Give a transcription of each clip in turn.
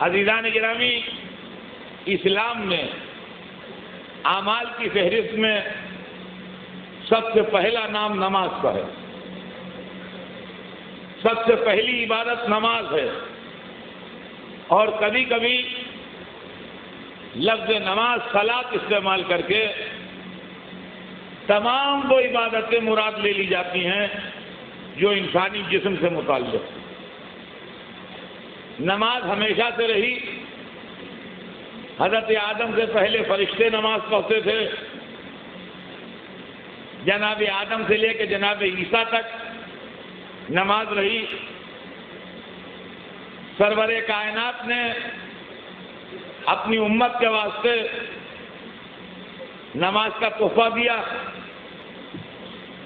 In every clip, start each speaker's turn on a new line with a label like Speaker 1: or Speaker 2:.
Speaker 1: عزیزان گرامی، اسلام میں اعمال کی فہرست میں سب سے پہلا نام نماز کا ہے. سب سے پہلی عبادت نماز ہے. اور کبھی کبھی لفظ نماز صلاۃ استعمال کر کے تمام وہ عبادتیں مراد لے لی جاتی ہیں جو انسانی جسم سے متعلق. نماز ہمیشہ سے رہی. حضرت آدم سے پہلے فرشتے نماز پڑھتے تھے. جناب آدم سے لے کے جناب عیسیٰ تک نماز رہی. سرور کائنات نے اپنی امت کے واسطے نماز کا تحفہ دیا.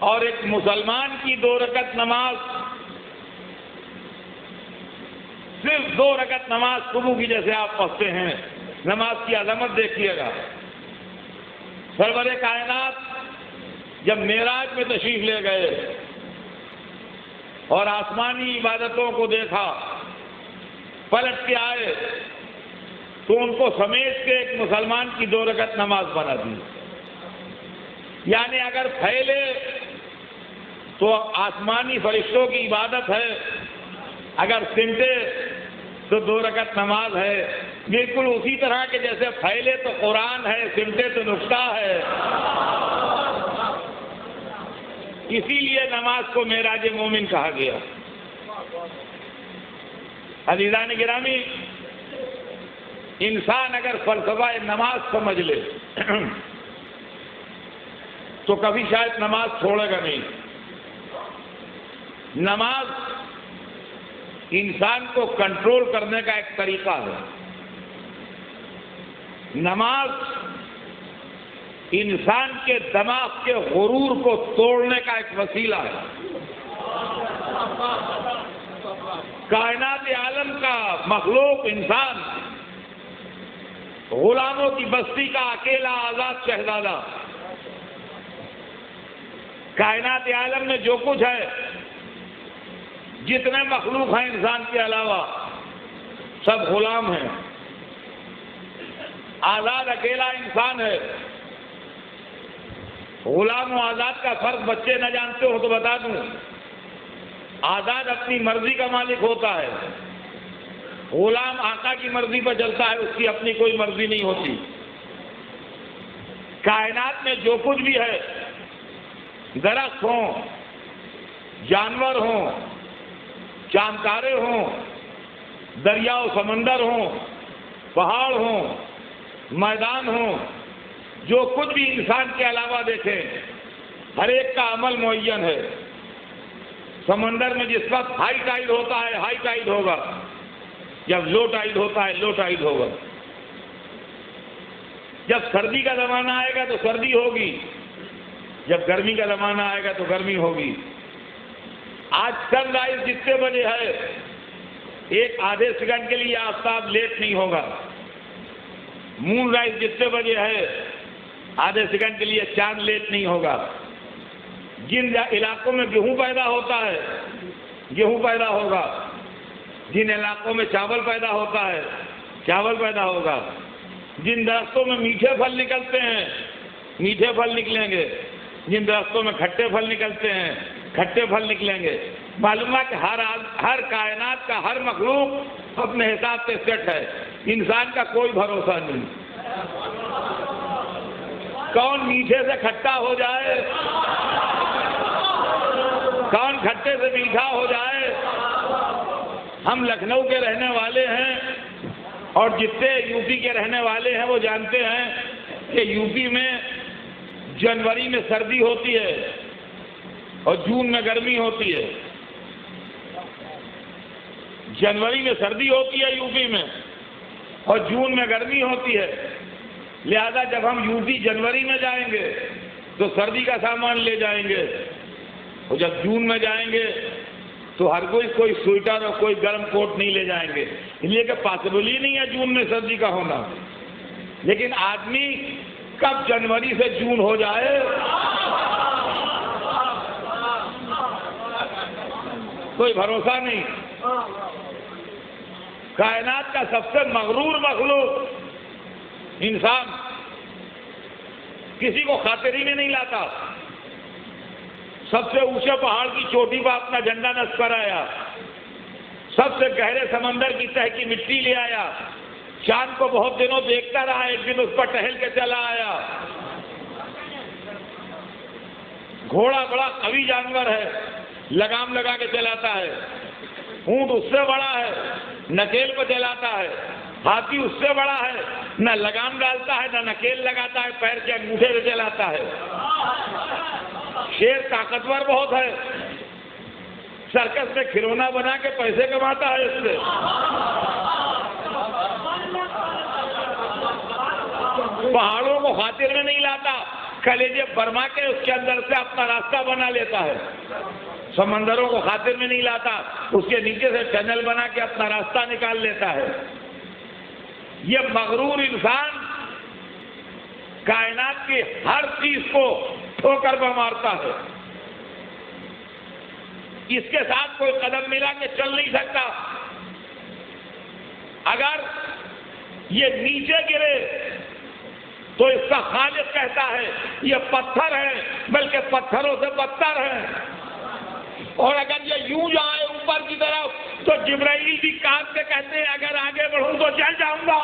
Speaker 1: اور ایک مسلمان کی 2 رکعت نماز، صرف 2 رکعت نماز صبح کی جیسے آپ پڑھتے ہیں، نماز کی عظمت دیکھیے گا. سرور کائنات جب معراج میں تشریف لے گئے اور آسمانی عبادتوں کو دیکھا، پلٹ کے آئے تو ان کو سمیٹ کے ایک مسلمان کی 2 رکعت نماز بنا دی. یعنی اگر پھیلے تو آسمانی فرشتوں کی عبادت ہے، اگر سمٹے تو 2 رکعت نماز ہے. بالکل اسی طرح کے جیسے پھیلے تو قرآن ہے، سمٹے تو نقطہ ہے. اسی لیے نماز کو معراج مومن کہا گیا. عزیزان گرامی، انسان اگر فلسفہ نماز سمجھ لے تو کبھی شاید نماز چھوڑے گا نہیں. نماز انسان کو کنٹرول کرنے کا ایک طریقہ ہے. نماز انسان کے دماغ کے غرور کو توڑنے کا ایک وسیلہ ہے. کائنات عالم کا مخلوق انسان، غلاموں کی بستی کا اکیلا آزاد شہزادہ. کائنات عالم میں جو کچھ ہے، جتنے مخلوق ہیں انسان کے علاوہ، سب غلام ہیں. آزاد اکیلا انسان ہے. غلام و آزاد کا فرق بچے نہ جانتے ہو تو بتا دوں. آزاد اپنی مرضی کا مالک ہوتا ہے، غلام آقا کی مرضی پر چلتا ہے، اس کی اپنی کوئی مرضی نہیں ہوتی. کائنات میں جو کچھ بھی ہے، درخت ہوں، جانور ہوں، چاند تارے ہوں، دریا و سمندر ہوں، پہاڑ ہوں، میدان ہوں، جو کچھ بھی انسان کے علاوہ دیکھیں، ہر ایک کا عمل معین ہے. سمندر میں جس وقت ہائی ٹائیڈ ہوتا ہے ہائی ٹائیڈ ہوگا، جب لو ٹائیڈ ہوتا ہے لو ٹائیڈ ہوگا. جب سردی کا زمانہ آئے گا تو سردی ہوگی، جب گرمی کا زمانہ آئے گا تو گرمی ہوگی. آج سن رائز جتنے بجے ہے، ایک آدھے سیکنڈ کے لیے آفتاب لیٹ نہیں ہوگا. مون رائز جتنے بجے ہے، آدھے سیکنڈ کے لیے چاند لیٹ نہیں ہوگا. جن علاقوں میں گیہوں پیدا ہوتا ہے گیہوں پیدا ہوگا، جن علاقوں میں چاول پیدا ہوتا ہے چاول پیدا ہوگا. جن درختوں میں میٹھے پھل نکلتے ہیں میٹھے پھل نکلیں گے، جن درختوں میں کھٹے پھل نکلتے ہیں کھٹے پھل نکلیں گے. معلوم ہے کہ ہر کائنات کا ہر مخلوق اپنے حساب سے سیٹ ہے. انسان کا کوئی بھروسہ نہیں. کون میٹھے سے کھٹا ہو جائے، کون کھٹے سے میٹھا ہو جائے. ہم لکھنؤ کے رہنے والے ہیں اور جتنے یو پی کے رہنے والے ہیں وہ جانتے ہیں کہ یو پی میں جنوری میں سردی ہوتی ہے اور جون میں گرمی ہوتی ہے. جنوری میں سردی ہوتی ہے یو پی میں اور جون میں گرمی ہوتی ہے. لہذا جب ہم یو پی جنوری میں جائیں گے تو سردی کا سامان لے جائیں گے، اور جب جون میں جائیں گے تو ہر کوئی سویٹر اور کوئی گرم کوٹ نہیں لے جائیں گے. اس لیے کہ پاسبل ہی نہیں ہے جون میں سردی کا ہونا. لیکن آدمی کب جنوری سے جون ہو جائے کوئی بھروسہ نہیں. کائنات کا سب سے مغرور مخلوق انسان کسی کو خاطر ہی میں نہیں لاتا. سب سے اونچے پہاڑ کی چوٹی پر اپنا جھنڈا نصب کرایا, سب سے گہرے سمندر کی تہ کی مٹی لے آیا, چاند کو بہت دنوں دیکھتا رہا, ایک دن اس پر ٹہل کے چلا آیا. گھوڑا بڑا قوی جانور ہے, لگام لگا کے چلاتا ہے. اونٹ اس سے بڑا ہے, نکیل پہ چلاتا ہے. ہاتھی اس سے بڑا ہے, نہ لگام ڈالتا ہے نہ نکیل لگاتا ہے, پیر کے انگوٹھے سے چلاتا ہے. شیر طاقتور بہت ہے, سرکس میں کھلونا بنا کے پیسے کماتا ہے اس سے. پہاڑوں کو خاطر میں نہیں لاتا, کلیجے برما کے اس کے اندر سے اپنا راستہ بنا لیتا ہے. سمندروں کو خاطر میں نہیں لاتا, اس کے نیچے سے ٹنل بنا کے اپنا راستہ نکال لیتا ہے. یہ مغرور انسان کائنات کی ہر چیز کو ٹھوکر پہ مارتا ہے. اس کے ساتھ کوئی قدم ملا کے چل نہیں سکتا. اگر یہ نیچے گرے تو اس کا خالق کہتا ہے یہ پتھر ہے, بلکہ پتھروں سے بدتر ہے. اور اگر یہ یوں جائے اوپر کی طرف تو جبرائیل بھی کاٹ کے کہتے ہیں اگر آگے بڑھوں تو چل جاؤں گا.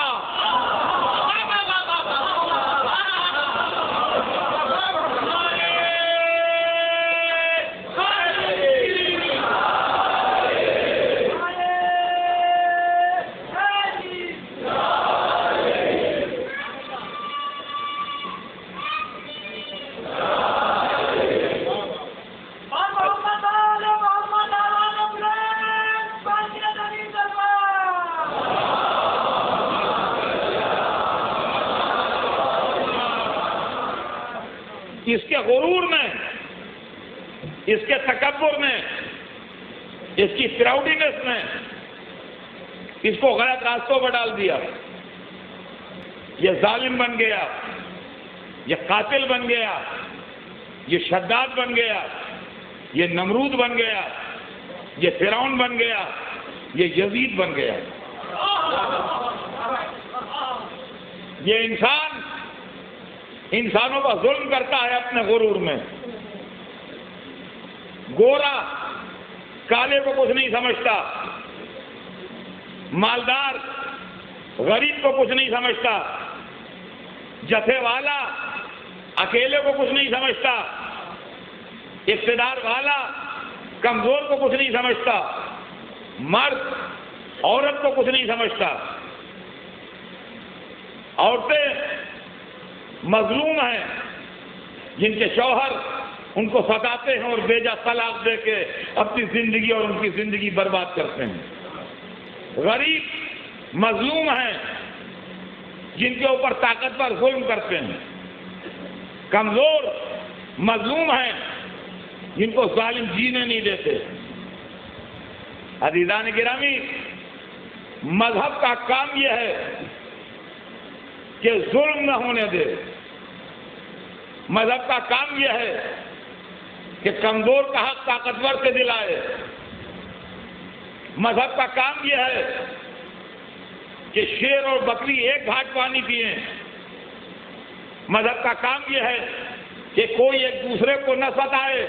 Speaker 1: اس کے غرور میں, اس کے تکبر میں, اس کی پراؤڈنس نے اس کو غلط راستوں پر ڈال دیا. یہ ظالم بن گیا, یہ قاتل بن گیا, یہ شداد بن گیا, یہ نمرود بن گیا, یہ فرعون بن گیا, یہ یزید بن گیا. یہ انسانوں کا ظلم کرتا ہے اپنے غرور میں. گورا کالے کو کچھ نہیں سمجھتا, مالدار غریب کو کچھ نہیں سمجھتا, جتھے والا اکیلے کو کچھ نہیں سمجھتا, اقتدار والا کمزور کو کچھ نہیں سمجھتا, مرد عورت کو کچھ نہیں سمجھتا. عورتیں مظلوم ہیں جن کے شوہر ان کو ستاتے ہیں اور بیجا طلاق دے کے اپنی زندگی اور ان کی زندگی برباد کرتے ہیں. غریب مظلوم ہیں جن کے اوپر طاقتور ظلم کرتے ہیں. کمزور مظلوم ہیں جن کو ظالم جینے نہیں دیتے. عزیزان گرامی, مذہب کا کام یہ ہے کہ ظلم نہ ہونے دے. مذہب کا کام یہ ہے کہ کمزور کا حق طاقتور سے دلائے. مذہب کا کام یہ ہے کہ شیر اور بکری ایک گھاٹ پانی پئیں. مذہب کا کام یہ ہے کہ کوئی ایک دوسرے کو نہ ستائے.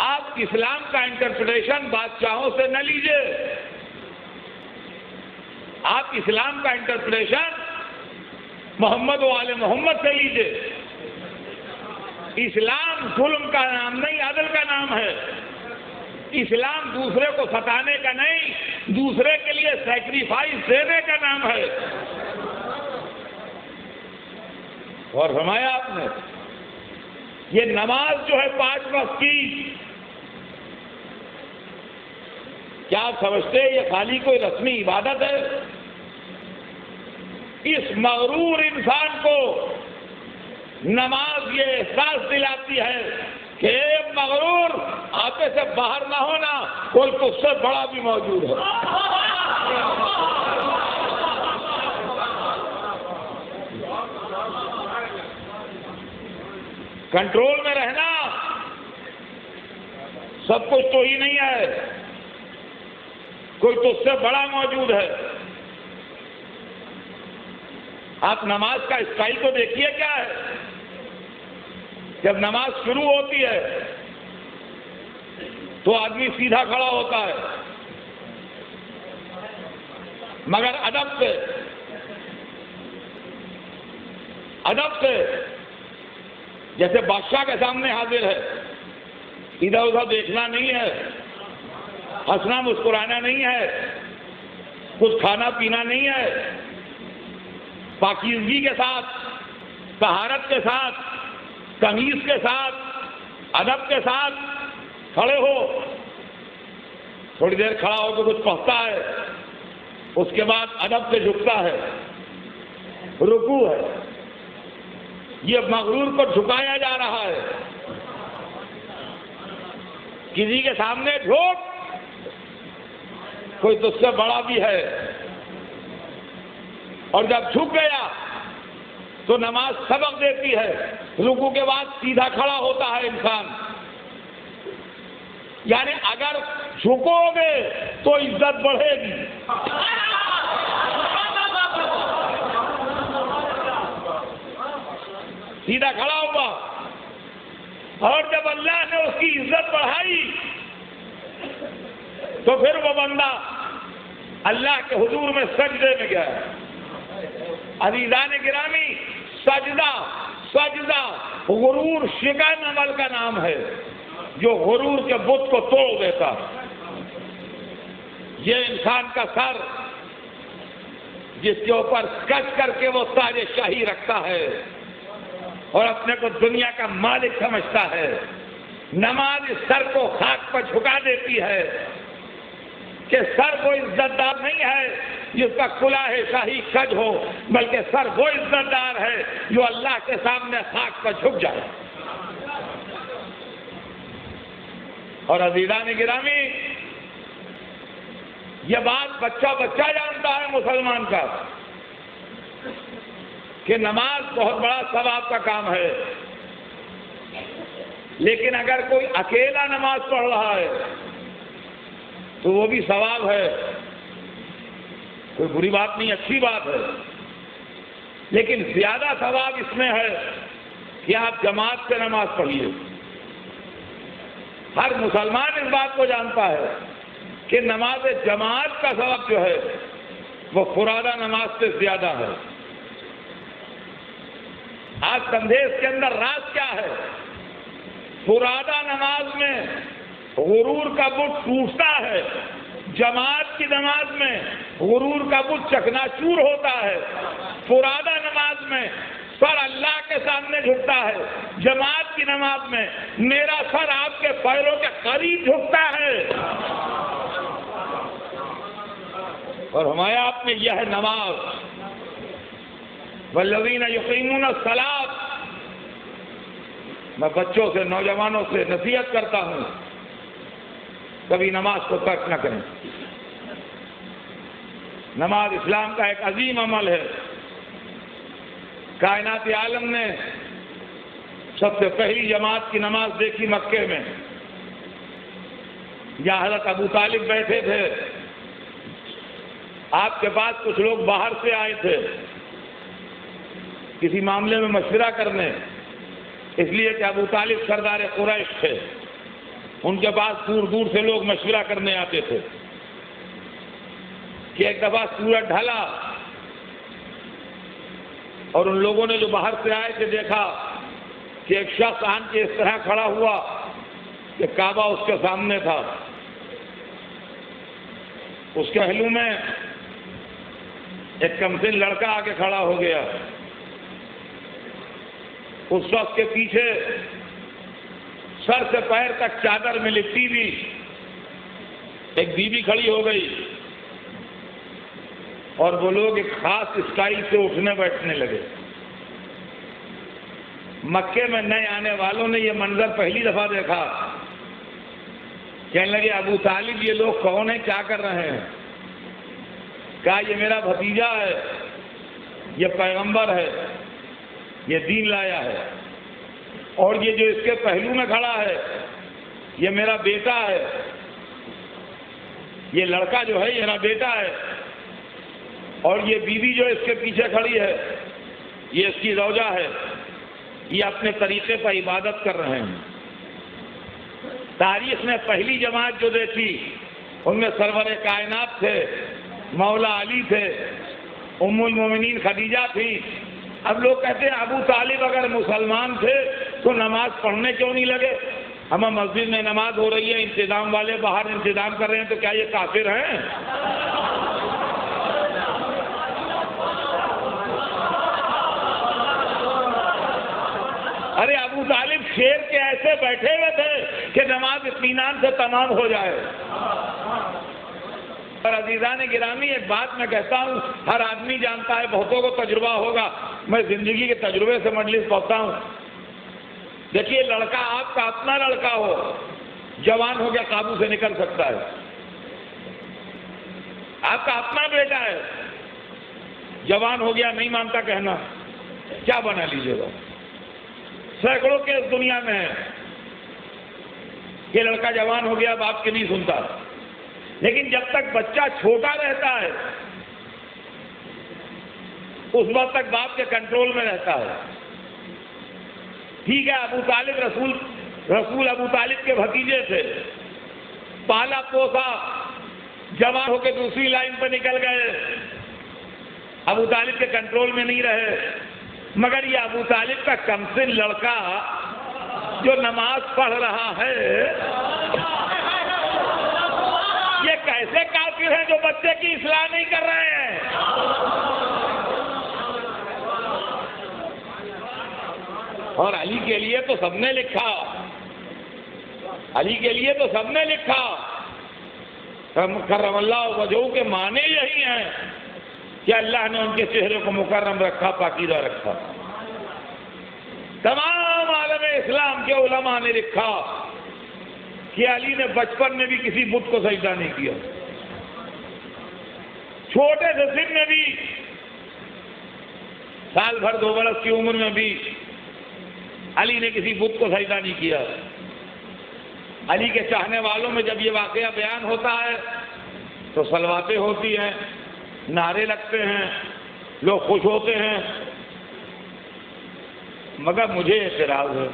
Speaker 1: آپ اسلام کا انٹرپریٹیشن بادشاہوں سے نہ لیجیے, آپ اسلام کا انٹرپریٹیشن محمد و آل محمد سے لیجیے. اسلام ظلم کا نام نہیں, عدل کا نام ہے. اسلام دوسرے کو ستانے کا نہیں, دوسرے کے لیے سیکریفائس دینے کا نام ہے. اور فرمایا آپ نے, یہ نماز جو ہے 5 وقت کی, کیا آپ سمجھتے ہیں یہ خالی کوئی رسمی عبادت ہے؟ اس مغرور انسان کو نماز یہ احساس دلاتی ہے کہ اے مغرور, آپے سے باہر نہ ہونا, کوئی تجھ سے بڑا بھی موجود ہے. کنٹرول میں رہنا سب کچھ تو ہی نہیں ہے. کوئی تو اس سے بڑا موجود ہے. آپ نماز کا اسٹائل تو دیکھیے کیا ہے. جب نماز شروع ہوتی ہے تو آدمی سیدھا کھڑا ہوتا ہے، مگر ادب سے جیسے بادشاہ کے سامنے حاضر ہے. ادھر ادھر دیکھنا نہیں ہے، ہنسنا مسکرانا نہیں ہے، کچھ کھانا پینا نہیں ہے. پاکیزگی کے ساتھ، طہارت کے ساتھ، تمیز کے ساتھ، ادب کے ساتھ کھڑے ہو. تھوڑی دیر کھڑا ہو کے کچھ پڑھتا ہے، اس کے بعد ادب سے جھکتا ہے، رکوع ہے. یہ مغرور کو جھکایا جا رہا ہے. کسی کے سامنے جھوک، کوئی تجھ سے بڑا بھی ہے. اور جب جھک گیا تو نماز سبق دیتی ہے. رکوع کے بعد سیدھا کھڑا ہوتا ہے انسان. یعنی اگر جھکو گے تو عزت بڑھے گی. سیدھا کھڑا ہوا، اور جب اللہ نے اس کی عزت بڑھائی تو پھر وہ بندہ اللہ کے حضور میں سجدے میں گیا. عزیزان گرامی، سجدہ غرور شکن عمل کا نام ہے جو غرور کے بت کو توڑ دیتا. یہ انسان کا سر جس کے اوپر کش کر کے وہ تاج شاہی رکھتا ہے اور اپنے کو دنیا کا مالک سمجھتا ہے. نماز اس سر کو خاک پر جھکا دیتی ہے کہ سر وہ عزت دار نہیں ہے جس کا کلاه شاہی کج ہو، بلکہ سر وہ عزت دار ہے جو اللہ کے سامنے خاک پر جھک جائے. اور عزیزان گرامی، یہ بات بچہ جانتا ہے مسلمان کا کہ نماز بہت بڑا ثواب کا کام ہے. لیکن اگر کوئی اکیلا نماز پڑھ رہا ہے تو وہ بھی ثواب ہے، کوئی بری بات نہیں، اچھی بات ہے. لیکن زیادہ ثواب اس میں ہے کہ آپ جماعت سے نماز پڑھیے. ہر مسلمان اس بات کو جانتا ہے کہ نماز جماعت کا ثواب جو ہے وہ فرادہ نماز سے زیادہ ہے. آج سندیش کے اندر راز کیا ہے؟ فرادہ نماز میں غرور کا بت ٹوٹتا ہے، جماعت کی نماز میں غرور کا بت چکنا چور ہوتا ہے. فرادہ نماز میں سر اللہ کے سامنے جھکتا ہے، جماعت کی نماز میں میرا سر آپ کے پیروں کے قریب جھکتا ہے. اور ہمارے آپ نے یہ ہے نماز. والذین یقیمون الصلاۃ. میں بچوں سے، نوجوانوں سے نصیحت کرتا ہوں، کبھی نماز کو ترک نہ کریں. نماز اسلام کا ایک عظیم عمل ہے. کائنات عالم نے سب سے پہلی جماعت کی نماز دیکھی مکے میں. جہاں حضرت ابو طالب بیٹھے تھے، آپ کے پاس کچھ لوگ باہر سے آئے تھے کسی معاملے میں مشورہ کرنے، اس لیے کہ ابو طالب سردار قریش تھے. ان کے پاس دور دور سے لوگ مشورہ کرنے آتے تھے کہ ایک دفعہ سورج ڈھلا اور ان لوگوں نے جو باہر سے آئے تھے دیکھا کہ ایک شخص آن کے اس طرح کھڑا ہوا کہ کعبہ اس کے سامنے تھا. اس کے پہلو میں ایک کمسن لڑکا آگے کھڑا ہو گیا. اس شخص کے پیچھے سر سے پیر تک چادر میں لپٹی ہوئی ایک بیوی کھڑی ہو گئی اور وہ لوگ ایک خاص اسٹائل سے اٹھنے بیٹھنے لگے. مکے میں نئے آنے والوں نے یہ منظر پہلی دفعہ دیکھا. کہنے لگے ابو طالب یہ لوگ کون ہیں، کیا کر رہے ہیں؟ کہا یہ میرا بھتیجا ہے، یہ پیغمبر ہے، یہ دین لایا ہے. اور یہ جو اس کے پہلو میں کھڑا ہے یہ میرا بیٹا ہے. یہ لڑکا جو ہے یہ میرا بیٹا ہے، اور یہ بیوی جو اس کے پیچھے کھڑی ہے یہ اس کی زوجہ ہے، یہ اپنے طریقے پر عبادت کر رہے ہیں۔ تاریخ نے پہلی جماعت جو دیکھی ان میں سرور کائنات تھے، مولا علی تھے، ام المومنین خدیجہ تھی۔ اب لوگ کہتے ہیں ابو طالب اگر مسلمان تھے تو نماز پڑھنے کیوں نہیں لگے؟ ہمیں مسجد میں نماز ہو رہی ہے، انتظام والے باہر انتظام کر رہے ہیں، تو کیا یہ کافر ہیں؟ ارے ابو طالب شیر کے ایسے بیٹھے ہوئے تھے کہ نماز اطمینان سے تمام ہو جائے۔ اور عزیزان گرامی ایک بات میں کہتا ہوں، ہر آدمی جانتا ہے، بہتوں کو تجربہ ہوگا، میں زندگی کے تجربے سے مجلس پہنچتا ہوں۔ دیکھیے لڑکا آپ کا اپنا لڑکا ہو، جوان ہو گیا قابو سے نکل سکتا ہے۔ آپ کا اپنا بیٹا ہے، جوان ہو گیا نہیں مانتا کہنا، کیا بنا لیجیے گا؟ سینکڑوں کے اس دنیا میں ہے کہ لڑکا جوان ہو گیا باپ کی نہیں سنتا، لیکن جب تک بچہ چھوٹا رہتا ہے اس وقت تک باپ کے کنٹرول میں رہتا ہے۔ ٹھیک ہے، ابو طالب رسول ابو طالب کے بھتیجے تھے، پالا پوسا، جوان ہو کے دوسری لائن پہ نکل گئے، ابو طالب کے کنٹرول میں نہیں رہے۔ مگر یہ ابو طالب کا کمسن لڑکا جو نماز پڑھ رہا ہے، یہ کیسے کافر ہیں جو بچے کی اصلاح نہیں کر رہے ہیں؟ اور علی کے لیے تو سب نے لکھا، علی کے لیے تو سب نے لکھا، کرم اللہ وجہہ کے معنی یہی ہیں کہ اللہ نے ان کے چہرے کو مکرم رکھا، پاکیزہ رکھا۔ تمام عالم اسلام کے علماء نے لکھا کہ علی نے بچپن میں بھی کسی بت کو سجدہ نہیں کیا، چھوٹے سے سن میں بھی، سال بھر 2 برس کی عمر میں بھی علی نے کسی بت کو سجدہ نہیں کیا۔ علی کے چاہنے والوں میں جب یہ واقعہ بیان ہوتا ہے تو صلواتیں ہوتی ہیں، نعرے لگتے ہیں، لوگ خوش ہوتے ہیں، مگر مجھے اعتراض ہے،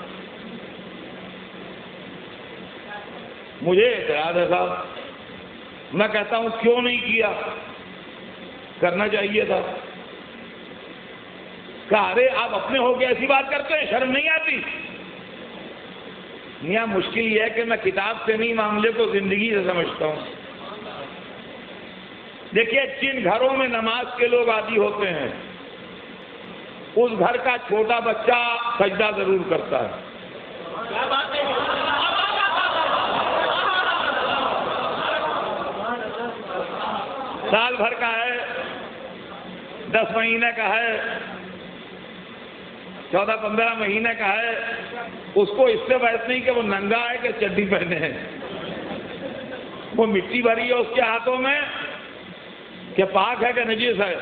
Speaker 1: مجھے اعتراض ہے صاحب۔ میں کہتا ہوں کیوں نہیں کیا؟ کرنا چاہیے تھا۔ ارے آپ اپنے ہو کے ایسی بات کرتے ہیں، شرم نہیں آتی؟ میاں مشکل یہ ہے کہ میں کتاب سے نہیں، معاملے کو زندگی سے سمجھتا ہوں۔ دیکھیے جن گھروں میں نماز کے لوگ عادی ہوتے ہیں اس گھر کا چھوٹا بچہ سجدہ ضرور کرتا ہے۔ سال بھر کا ہے، 10 مہینے کا ہے، 14-15 مہینے کا ہے، اس کو اس سے بحث نہیں کہ وہ ننگا ہے کہ چڈی پہنے ہیں، وہ مٹی بھری ہے اس کے ہاتھوں میں کہ پاک ہے کہ نجس ہے۔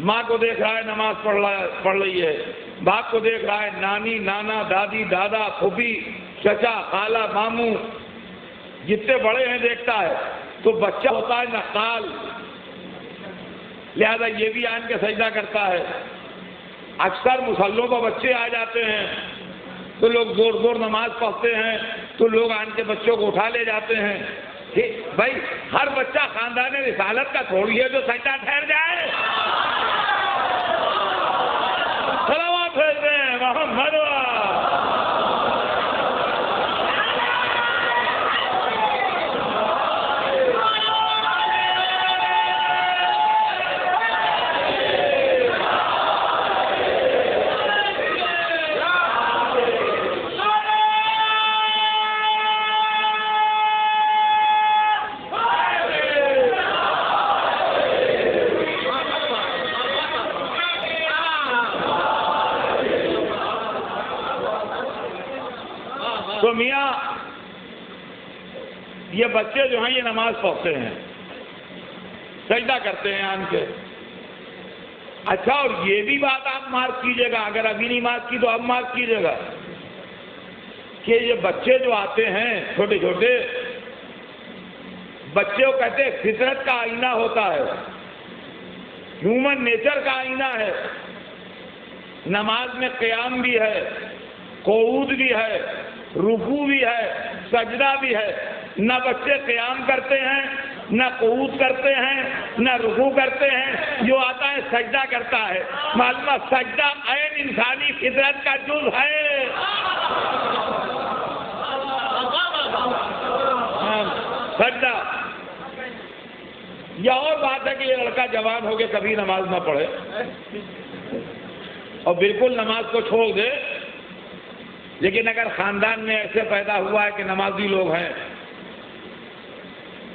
Speaker 1: ماں کو دیکھ رہا ہے نماز پڑھ رہی ہے، باپ کو دیکھ رہا ہے، نانی، نانا، دادی، دادا، پھوپھی، چچا، خالہ، ماموں، جتنے بڑے ہیں دیکھتا ہے، تو بچہ ہوتا ہے نقال، لہذا یہ بھی آن کے سجدہ کرتا ہے۔ اکثر مسلوں پر بچے آ جاتے ہیں تو لوگ زور زور نماز پڑھتے ہیں تو لوگ آن کے بچوں کو اٹھا لے جاتے ہیں کہ بھائی ہر بچہ خاندان رسالت کا تھوڑی ہے جو سجدہ ٹھہر جائے۔ صلوات بھیجتے ہیں محمد۔ تو میاں یہ بچے جو ہیں یہ نماز پڑھتے ہیں، سجدہ کرتے ہیں آن کے۔ اچھا، اور یہ بھی بات آپ مارک کیجئے گا، اگر ابھی نہیں مارک کی تو اب مارک کیجئے گا کہ یہ بچے جو آتے ہیں چھوٹے چھوٹے، بچے کو کہتے ہیں فطرت کا آئینہ ہوتا ہے، ہیومن نیچر کا آئینہ ہے۔ نماز میں قیام بھی ہے، قعود بھی ہے، رکوع بھی ہے، سجدہ بھی ہے۔ نہ بچے قیام کرتے ہیں، نہ قعود کرتے ہیں، نہ رکوع کرتے ہیں، جو آتا ہے سجدہ کرتا ہے۔ معلوم سجدہ عین انسانی فطرت کا جز ہے۔ سجدہ یہ اور بات ہے کہ یہ لڑکا جوان ہو کے کبھی نماز نہ پڑھے اور بالکل نماز کو چھوڑ دے، لیکن اگر خاندان میں ایسے پیدا ہوا ہے کہ نمازی لوگ ہیں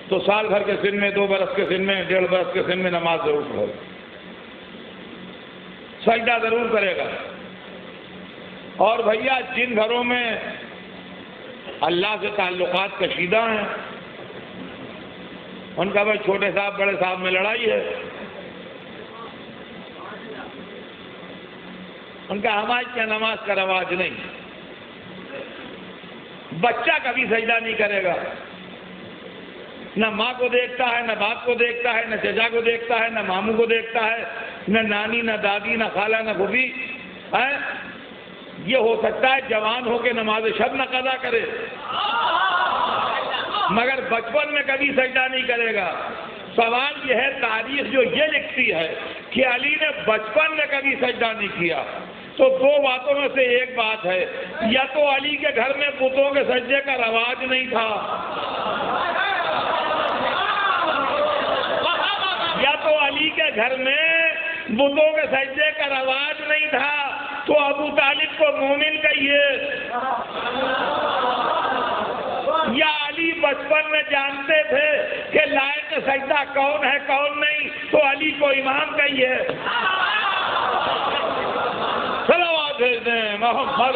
Speaker 1: تو سال بھر کے سن میں، 2 برس کے سن میں، 1.5 برس کے سن میں نماز ضرور پڑھے گا، سجدہ ضرور کرے گا۔ اور بھیا جن گھروں میں اللہ سے تعلقات کشیدہ ہیں ان کا بھائی چھوٹے صاحب بڑے صاحب میں لڑائی ہے، ان کا ہمارے کیا نماز کا رواج نہیں۔ بچہ کبھی سجدہ نہیں کرے گا، نہ ماں کو دیکھتا ہے، نہ باپ کو دیکھتا ہے، نہ چچا کو دیکھتا ہے، نہ ماموں کو دیکھتا ہے، نہ نانی، نہ دادی، نہ خالہ، نہ پھوپھی ہے۔ یہ ہو سکتا ہے جوان ہو کے نماز شب نہ قضا کرے، مگر بچپن میں کبھی سجدہ نہیں کرے گا۔ سوال یہ ہے، تاریخ جو یہ لکھتی ہے کہ علی نے بچپن میں کبھی سجدہ نہیں کیا، تو 2 باتوں میں سے ایک بات ہے، یا تو علی کے گھر میں بتوں کے سجدے کا رواج نہیں تھا، یا تو علی کے گھر میں بتوں کے سجدے کا رواج نہیں تھا، تو ابو طالب کو مومن کہیے، یا علی بچپن میں جانتے تھے کہ لائق سجدہ کون ہے کون نہیں، تو علی کو امام کہیے۔ صلوات بھیج دیں محمد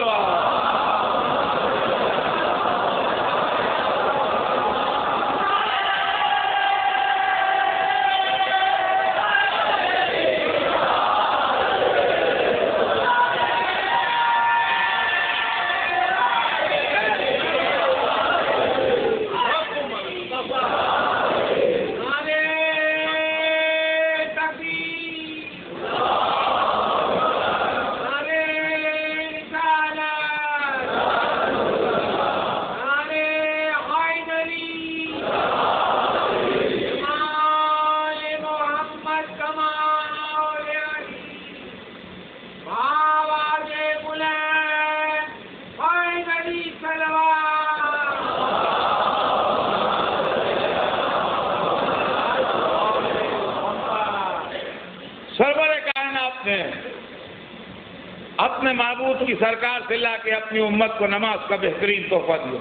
Speaker 1: اپنے معبود کی سرکار سے لا کے اپنی امت کو نماز کا بہترین تحفہ دیا،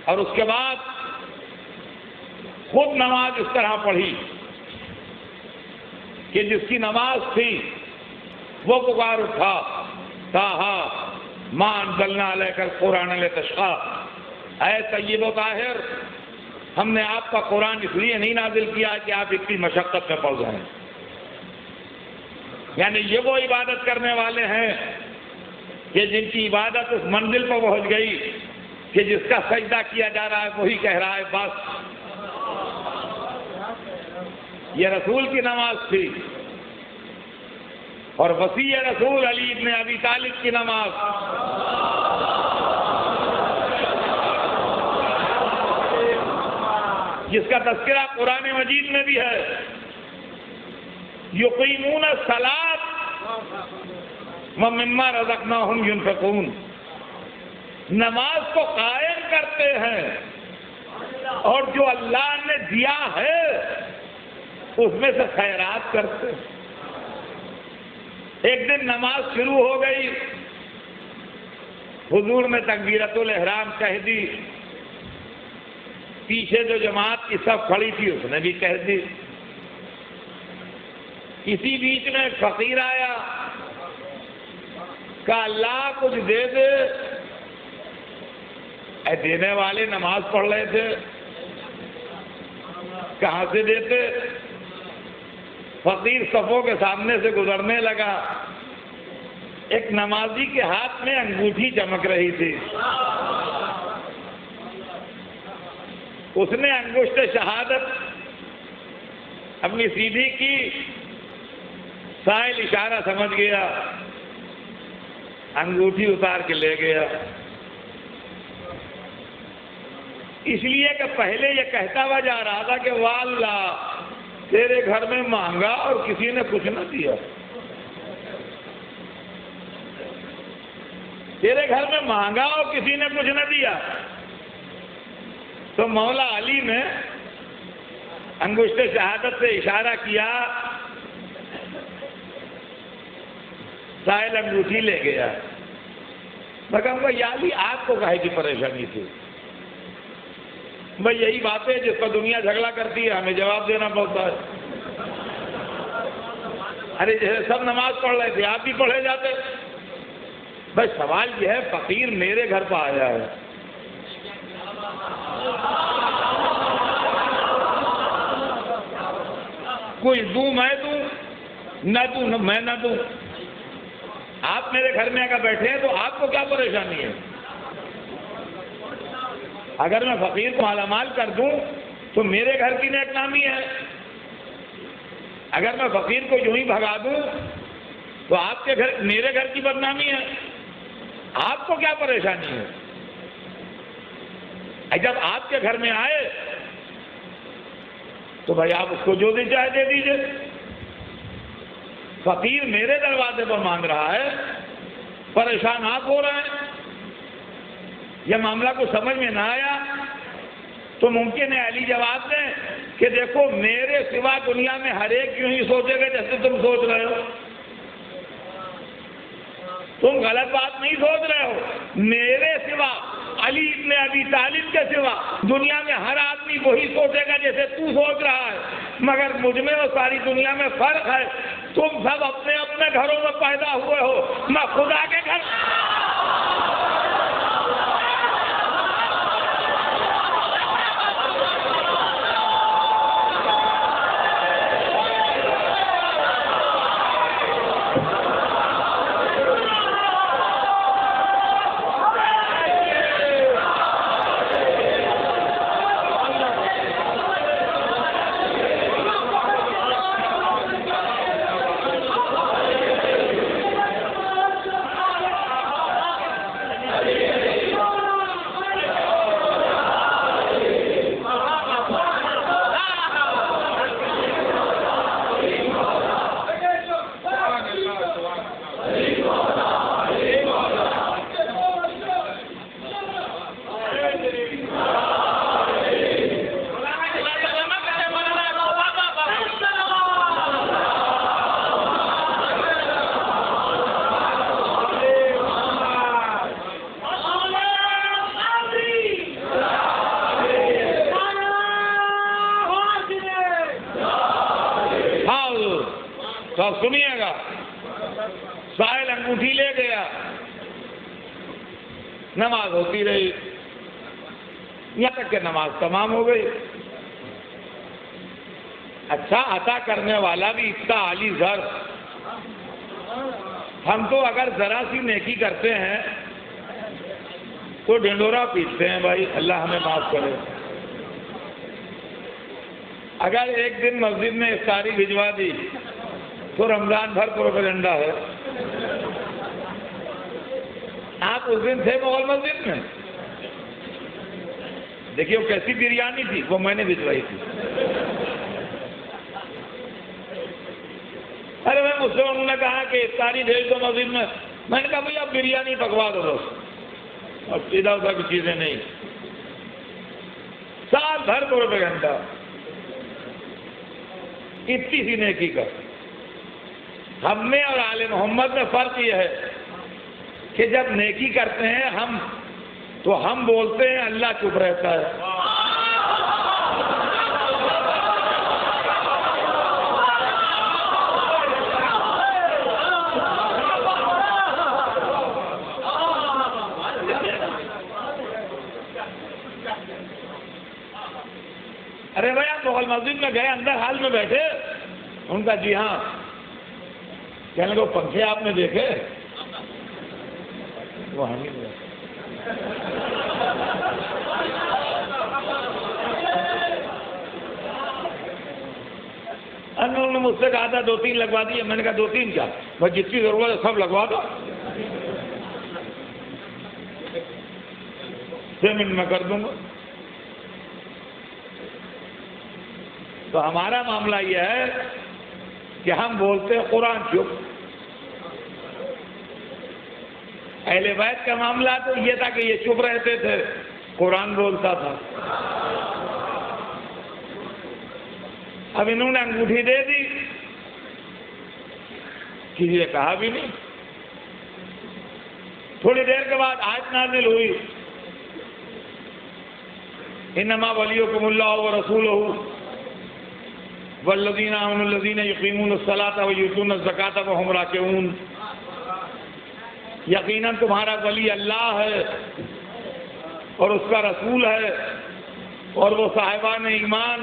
Speaker 1: اور اس کے بعد خود نماز اس طرح پڑھی کہ جس کی نماز تھی وہ پکار اٹھا، طٰہٰ مَا أَنزَلْنَا عَلَيْكَ الْقُرْآنَ لِتَشْقَىٰ، اے طیب و طاہر، ہم نے آپ کا قرآن اس لیے نہیں نازل کیا کہ آپ اتنی مشقت میں پڑ جائیں۔ یعنی یہ وہ عبادت کرنے والے ہیں کہ جن کی عبادت اس منزل پر پہنچ گئی کہ جس کا سجدہ کیا جا رہا ہے وہی کہہ رہا ہے بس۔ یہ رسول کی نماز تھی، اور وصی رسول علی ابن ابی طالب کی نماز۔ جس کا تذکرہ قرآن مجید میں بھی ہے، یقیمون الصلاۃ ومما رزقناہم ینفقون، نماز کو قائم کرتے ہیں اور جو اللہ نے دیا ہے اس میں سے خیرات کرتے ہیں۔ ایک دن نماز شروع ہو گئی، حضور نے تکبیرۃ الاحرام کہہ دی، پیچھے جو جماعت کی صف کھڑی تھی اس نے بھی کہہ دی۔ اسی بیچ میں فقیر آیا، کہا اللہ کچھ دے دے۔ اے دینے والے نماز پڑھ رہے تھے، کہاں سے دیتے؟ فقیر صفوں کے سامنے سے گزرنے لگا، ایک نمازی کے ہاتھ میں انگوٹھی چمک رہی تھی۔ اس نے انگشت شہادت اپنی سیدھی کی، سائل اشارہ سمجھ گیا، انگوٹھی اتار کے لے گیا. اس لیے کہ پہلے یہ کہتا ہوا جا رہا تھا کہ واللہ تیرے گھر میں مانگا اور کسی نے کچھ نہ دیا، تیرے گھر میں مانگا اور کسی نے کچھ نہ دیا. تو مولا علی نے انگشت شہادت سے اشارہ کیا، سائل انگوٹھی لے گیا. میں کہوں گا یا علی آپ کو کاہے کی پریشانی تھی؟ بھائی یہی بات ہے جس پر دنیا جھگڑا کرتی ہے، ہمیں جواب دینا پڑتا ہے. ارے جیسے سب نماز پڑھ رہے تھے آپ بھی پڑھے جاتے. بھائی سوال یہ ہے فقیر میرے گھر پہ آیا ہے، کوئی دوں میں دوں، نہ دوں میں نہ دوں. آپ میرے گھر میں آ کر بیٹھے ہیں تو آپ کو کیا پریشانی ہے؟ اگر میں فقیر کو مالا مال کر دوں تو میرے گھر کی نیک نامی ہے، اگر میں فقیر کو یوں ہی بھگا دوں تو آپ کے گھر میرے گھر کی بدنامی ہے. آپ کو کیا پریشانی ہے؟ جب آپ کے گھر میں آئے تو بھائی آپ اس کو جو بھی چاہے دے دیجئے. فقیر میرے دروازے پر مانگ رہا ہے، پریشان آپ ہو رہے ہیں. یہ معاملہ کو سمجھ میں نہ آیا تو ممکن ہے علی جواب دیں کہ دیکھو میرے سوا دنیا میں ہر ایک کیوں ہی سوچے گا جیسے تم سوچ رہے ہو. تم غلط بات نہیں سوچ رہے ہو. میرے سوا، علی ابن ابی طالب کے سوا دنیا میں ہر آدمی وہی سوچے گا جیسے تو سوچ رہا ہے، مگر مجھ میں اور ساری دنیا میں فرق ہے. تم سب اپنے اپنے گھروں میں پیدا ہوئے ہو، میں خدا کے گھر. تو سنیے گا، سائل انگوٹھی لے گیا، نماز ہوتی رہی یہاں تک کہ نماز تمام ہو گئی. اچھا عطا کرنے والا بھی اتنا عالی ذر. ہم تو اگر ذرا سی نیکی کرتے ہیں تو ڈنڈورا پیٹتے ہیں، بھائی اللہ ہمیں معاف کرے. اگر ایک دن مسجد میں افطاری بھجوا دی تو رمضان بھر پروپیگنڈا ہے. آپ اس دن تھے مغل مسجد میں، دیکھیے وہ کیسی بریانی تھی، وہ میں نے بھجوائی تھی. ارے میں مجھ سے انہوں نے کہا کہ افطاری بھیج دو مسجد میں نے کہا بھائی آپ بریانی پکوا دو بس، اور سیدھا ادھر کی چیزیں نہیں. سال بھر پروپیگنڈا، اتنی سی نیکی کا. ہم میں اور آل محمد میں فرق یہ ہے کہ جب نیکی کرتے ہیں ہم تو ہم بولتے ہیں، اللہ چپ رہتا ہے. ارے بھائی آپ مغل مسجد میں گئے، اندر حال میں بیٹھے. ان کا جی ہاں. کہنے کو پنکھے آپ نے دیکھے؟ وہ ہم ہی انہوں نے مجھ سے کہا تھا 2-3 لگوا دیے. میں نے کہا 2-3 کیا، بس جتنی ضرورت ہے سب لگوا دو، 6 منٹ میں کر دوں گا. تو ہمارا معاملہ یہ ہے کہ ہم بولتے ہیں قرآن چپ. اہل بیت کا معاملہ تو یہ تھا کہ یہ چپ رہتے تھے، قرآن بولتا تھا. اب انہوں نے انگوٹھی دے دی، کسی نے کہا بھی نہیں. تھوڑی دیر کے بعد آیت نازل ہوئی، انما ولیکم اللہ ورسولہ والذین آمنوا الذین یقیمون الصلاۃ ویؤتون الزکاۃ وہم راکعون. یقیناً تمہارا ولی اللہ ہے اور اس کا رسول ہے، اور وہ صاحبان ایمان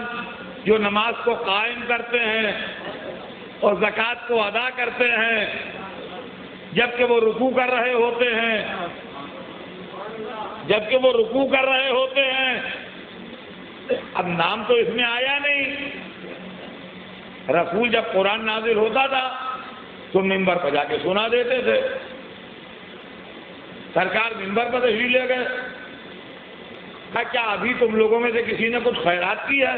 Speaker 1: جو نماز کو قائم کرتے ہیں اور زکوٰۃ کو ادا کرتے ہیں جبکہ وہ رکوع کر رہے ہوتے ہیں. جبکہ وہ رکوع کر رہے ہوتے ہیں. اب نام تو اس میں آیا نہیں. رسول جب قرآن نازل ہوتا تھا تو ممبر پہ جا کے سنا دیتے تھے. سرکار ممبر پر تشریف لے گئے، کہا کیا ابھی تم لوگوں میں سے کسی نے کچھ خیرات کی ہے؟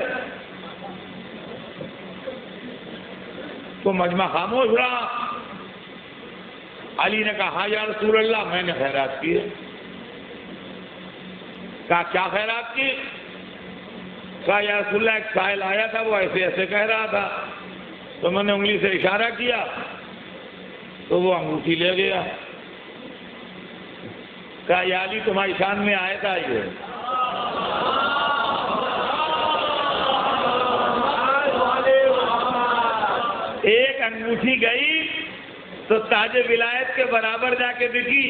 Speaker 1: تو مجمع خاموش رہا. علی نے کہا ہاں یا رسول اللہ میں نے خیرات کی ہے. کہا کیا خیرات کی؟ کہا یا رسول اللہ ایک سائل آیا تھا، وہ ایسے ایسے کہہ رہا تھا، تو میں نے انگلی سے اشارہ کیا تو وہ انگوٹھی لے گیا. کہا یا علی تمہاری شان میں آیا تھا یہ. ایک انگوٹھی گئی تو تاج ولایت کے برابر جا کے بکی.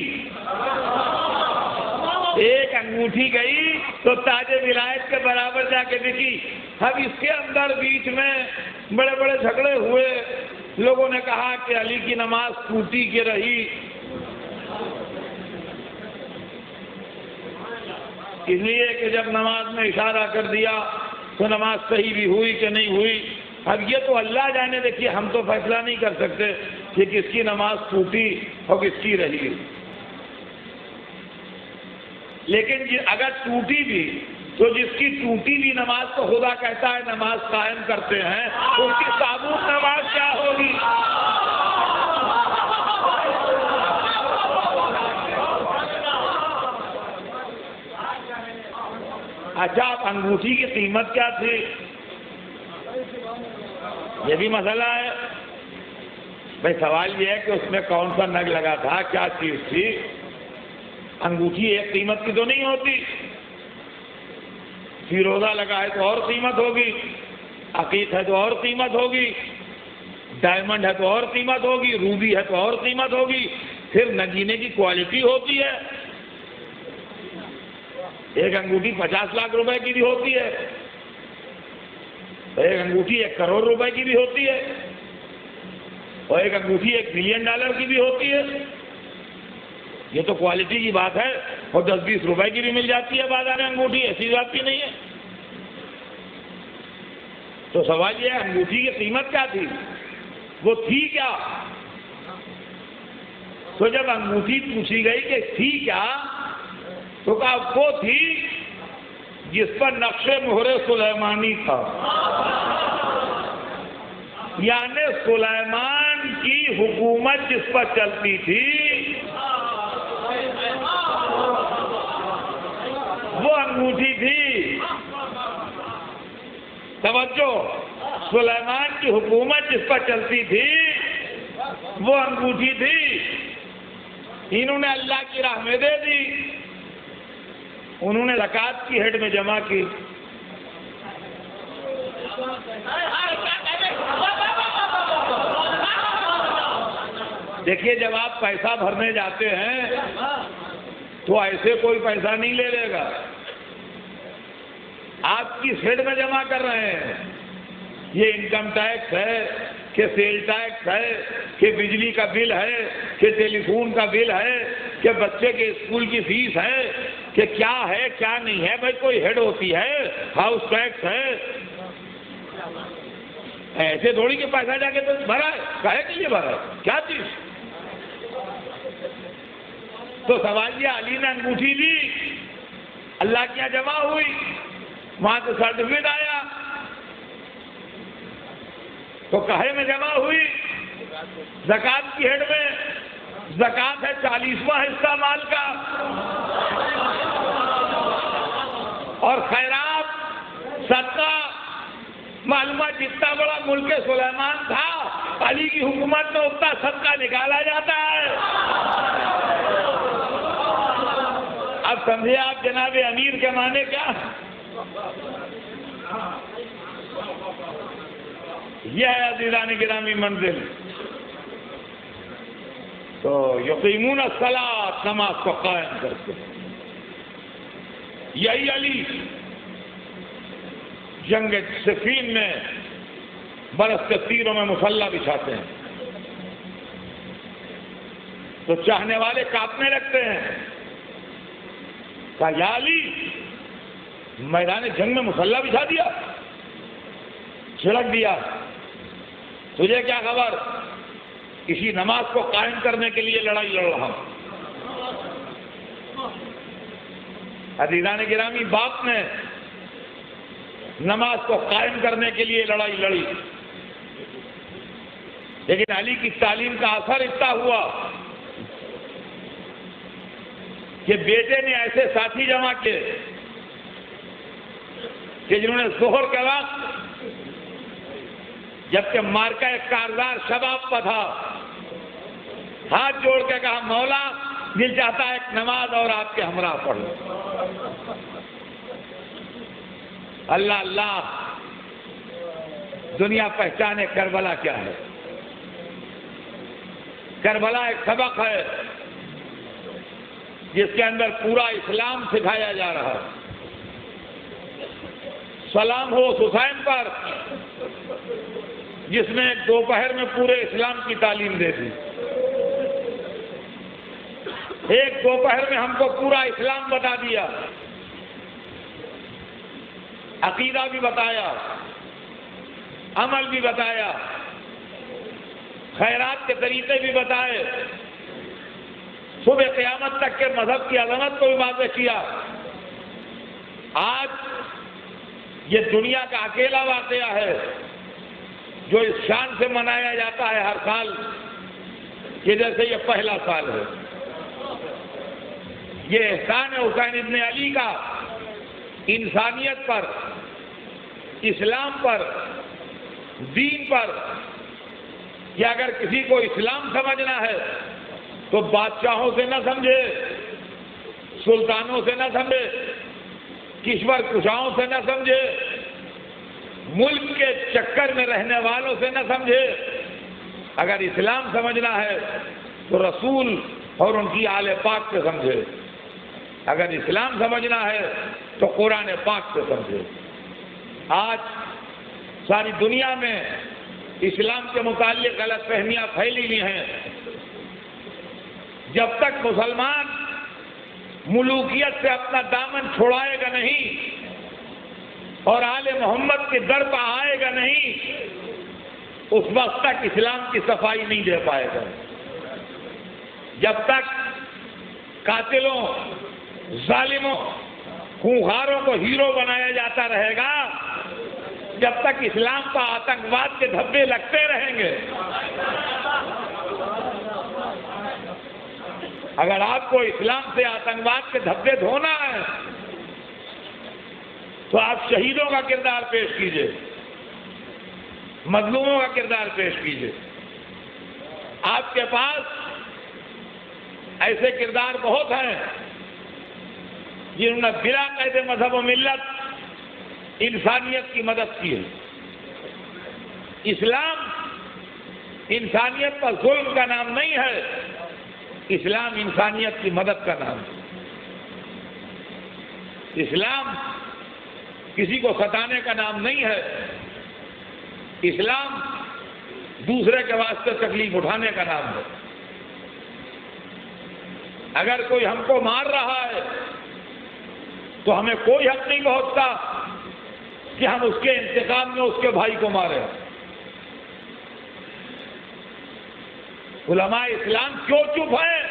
Speaker 1: ایک انگوٹھی گئی تو تاج ولایت کے برابر جا کے بکی. اب اس کے اندر بیچ میں بڑے بڑے جھگڑے ہوئے. لوگوں نے کہا کہ علی کی نماز ٹوٹی کی رہی، اس لیے کہ جب نماز میں اشارہ کر دیا تو نماز صحیح بھی ہوئی کہ نہیں ہوئی. اب یہ تو اللہ جانے. دیکھیے ہم تو فیصلہ نہیں کر سکتے کہ کس کی نماز ٹوٹی اور کس کی رہی. لیکن اگر ٹوٹی بھی تو جس کی ٹوٹی بھی نماز کو خدا کہتا ہے نماز قائم کرتے ہیں، اس کی ثابوت نماز کیا ہوگی؟ اچھا اب انگوٹھی کی قیمت کیا تھی؟ یہ بھی مسئلہ ہے. بھائی سوال یہ ہے کہ اس میں کون سا نگ لگا تھا، کیا چیز تھی. انگوٹھی ایک قیمت کی تو نہیں ہوتی. فیروزہ لگا ہے تو اور قیمت ہوگی، عقیق ہے تو اور قیمت ہوگی، ڈائمنڈ ہے تو اور قیمت ہوگی، روبی ہے تو اور قیمت ہوگی. پھر نگینے کی کوالٹی ہوتی ہے. ایک انگوٹھی 50 لاکھ روپے کی بھی ہوتی ہے، ایک انگوٹھی 1 کروڑ روپے کی بھی ہوتی ہے، اور ایک انگوٹھی $1 ملین کی بھی ہوتی ہے. یہ تو کوالٹی کی بات ہے. اور 10-20 روپے کی بھی مل جاتی ہے بازار میں انگوٹھی، ایسی بات بھی نہیں ہے. تو سوال یہ ہے انگوٹھی کی قیمت کیا تھی، وہ تھی کیا؟ تو جب انگوٹھی پوچھی گئی کہ تھی کیا تو کہا وہ تھی جس پر نقش مہر سلیمانی تھا. یعنی سلیمان کی حکومت جس پر چلتی تھی وہ انگوٹھی تھی. توجہ، سلیمان کی حکومت جس پر چلتی تھی وہ انگوٹھی تھی. انہوں نے اللہ کی راہ میں دے دی، انہوں نے زکوٰۃ کی ہیڈ میں جمع کی. دیکھیے جب آپ پیسہ بھرنے جاتے ہیں تو ایسے کوئی پیسہ نہیں لے لے گا، آپ کی ہیڈ میں جمع کر رہے ہیں. یہ انکم ٹیکس ہے کہ سیل ٹیکس ہے کہ بجلی کا بل ہے کہ ٹیلی فون کا بل ہے کہ بچے کے اسکول کی فیس ہے کہ کیا ہے کیا نہیں ہے. بھائی کوئی ہیڈ ہوتی ہے، ہاؤس ٹیکس ہے. ایسے تھوڑی کہ پیسہ جا کے تو بھرا ہے، کہے کہ یہ بھرا ہے کیا چیز؟ تو سوال یہ، علی نے انگوٹھی لی، اللہ کی یہاں جمع ہوئی، وہاں سے سرٹیفکیٹ آیا، تو کہے میں جمع ہوئی، زکات کی ہیڈ میں، زکات ہے 40واں حصہ مال کا، اور خیرات صدقہ معلومہ جتنا بڑا ملک سلیمان تھا، علی کی حکومت میں اتنا صدقہ نکالا جاتا ہے۔ اب سمجھے آپ جناب امیر کے معنی کیا ہے؟ یہ ہے عزیزان گرامی منزل۔ تو یقیمون الصلاۃ، نماز کو قائم کرتے ہیں۔ یہی علی جنگ صفین میں برس کے تیروں میں مسلح بچھاتے ہیں تو چاہنے والے کانپنے لگتے ہیں۔ کہا یا علی، میدان جنگ میں مسلح بچھا دیا، چھڑک دیا، تجھے کیا خبر؟ کسی نماز کو قائم کرنے کے لیے لڑائی لڑ رہا ہوں۔ عزیزان گرامی، باپ نے نماز کو قائم کرنے کے لیے لڑائی لڑی، لیکن علی کی تعلیم کا اثر اتنا ہوا کہ بیٹے نے ایسے ساتھی جمع کیے کہ جنہوں نے ظہر کے وقت، جبکہ مارکا ایک کارزار شباب پر تھا، ہاتھ جوڑ کے کہا مولا دل چاہتا ہے ایک نماز اور آپ کے ہمراہ پڑھو۔ اللہ اللہ، دنیا پہچانے کربلا کیا ہے۔ کربلا ایک سبق ہے جس کے اندر پورا اسلام سکھایا جا رہا ہے۔ سلام ہو حسین پر، جس نے ایک دوپہر میں پورے اسلام کی تعلیم دے دی، ایک دوپہر میں ہم کو پورا اسلام بتا دیا، عقیدہ بھی بتایا، عمل بھی بتایا، خیرات کے طریقے بھی بتائے، صبح قیامت تک کے مذہب کی عظمت کو بھی واضح کیا۔ آج یہ دنیا کا اکیلا واقعہ ہے جو اس شان سے منایا جاتا ہے ہر سال کہ جیسے یہ پہلا سال ہے۔ یہ احسان ہے حسین ابن علی کا انسانیت پر، اسلام پر، دین پر، کہ اگر کسی کو اسلام سمجھنا ہے تو بادشاہوں سے نہ سمجھے، سلطانوں سے نہ سمجھے، کشور کشاؤں سے نہ سمجھے، ملک کے چکر میں رہنے والوں سے نہ سمجھے۔ اگر اسلام سمجھنا ہے تو رسول اور ان کی آل پاک سے سمجھے، اگر اسلام سمجھنا ہے تو قرآن پاک سے سمجھے۔ آج ساری دنیا میں اسلام کے متعلق غلط فہمیاں پھیلی ہوئی ہیں۔ جب تک مسلمان ملوکیت سے اپنا دامن چھڑائے گا نہیں اور آل محمد کے در پر آئے گا نہیں، اس وقت تک اسلام کی صفائی نہیں دے پائے گا۔ جب تک قاتلوں، ظالموں، خونخواروں کو ہیرو بنایا جاتا رہے گا، جب تک اسلام کا آتنکواد کے دھبے لگتے رہیں گے۔ اگر آپ کو اسلام سے آتنکواد کے دھبے دھونا ہے تو آپ شہیدوں کا کردار پیش کیجئے، مظلوموں کا کردار پیش کیجئے۔ آپ کے پاس ایسے کردار بہت ہیں جنہوں نے بلا قید مذہب و ملت انسانیت کی مدد کی ہے۔ اسلام انسانیت پر ظلم کا نام نہیں ہے، اسلام انسانیت کی مدد کا نام ہے۔ اسلام کسی کو ستانے کا نام نہیں ہے، اسلام دوسرے کے واسطے تکلیف اٹھانے کا نام ہے۔ اگر کوئی ہم کو مار رہا ہے تو ہمیں کوئی حق نہیں پہنچتا کہ ہم اس کے انتقام میں اس کے بھائی کو ماریں۔ علماء اسلام کیوں چپ ہیں؟